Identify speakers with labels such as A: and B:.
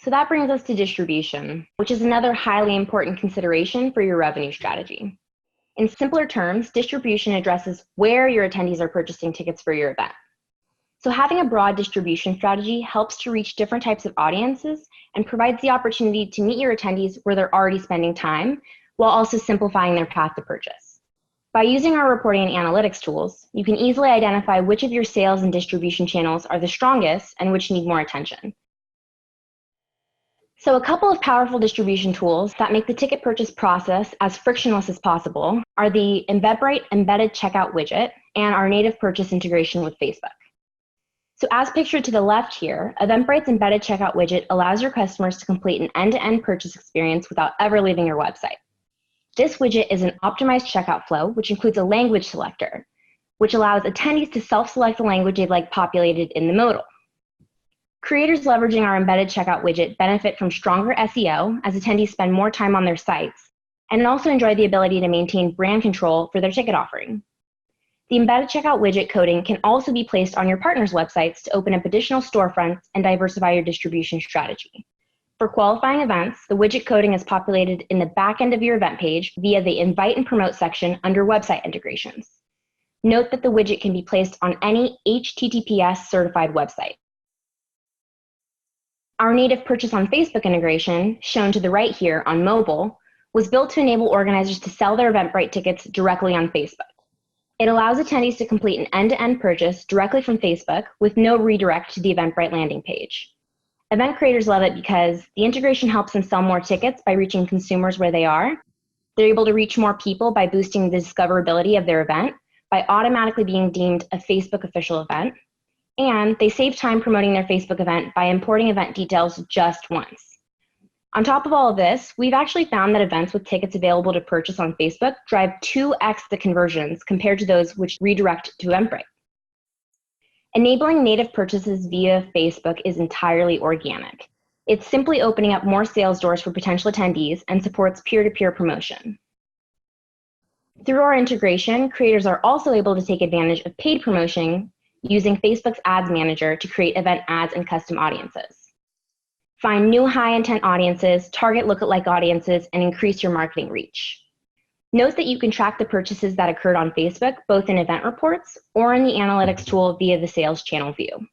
A: So that brings us to distribution, which is another highly important consideration for your revenue strategy. In simpler terms, distribution addresses where your attendees are purchasing tickets for your event. So having a broad distribution strategy helps to reach different types of audiences and provides the opportunity to meet your attendees where they're already spending time, while also simplifying their path to purchase. By using our reporting and analytics tools, you can easily identify which of your sales and distribution channels are the strongest and which need more attention. So a couple of powerful distribution tools that make the ticket purchase process as frictionless as possible are the Eventbrite embedded checkout widget and our native purchase integration with Facebook. So as pictured to the left here, Eventbrite's embedded checkout widget allows your customers to complete an end-to-end purchase experience without ever leaving your website. This widget is an optimized checkout flow, which includes a language selector, which allows attendees to self-select the language they'd like populated in the modal. Creators leveraging our embedded checkout widget benefit from stronger SEO as attendees spend more time on their sites, and also enjoy the ability to maintain brand control for their ticket offering. The embedded checkout widget coding can also be placed on your partners' websites to open up additional storefronts and diversify your distribution strategy. For qualifying events, the widget coding is populated in the back end of your event page via the Invite and Promote section under Website Integrations. Note that the widget can be placed on any HTTPS certified website. Our native purchase on Facebook integration, shown to the right here on mobile, was built to enable organizers to sell their Eventbrite tickets directly on Facebook. It allows attendees to complete an end-to-end purchase directly from Facebook with no redirect to the Eventbrite landing page. Event creators love it because the integration helps them sell more tickets by reaching consumers where they are. They're able to reach more people by boosting the discoverability of their event, by automatically being deemed a Facebook official event. And they save time promoting their Facebook event by importing event details just once. On top of all of this, we've actually found that events with tickets available to purchase on Facebook drive 2x the conversions compared to those which redirect to Eventbrite. Enabling native purchases via Facebook is entirely organic. It's simply opening up more sales doors for potential attendees and supports peer-to-peer promotion. Through our integration, creators are also able to take advantage of paid promotion using Facebook's Ads Manager to create event ads and custom audiences. Find new high-intent audiences, target lookalike audiences, and increase your marketing reach. Note that you can track the purchases that occurred on Facebook both in event reports or in the analytics tool via the sales channel view.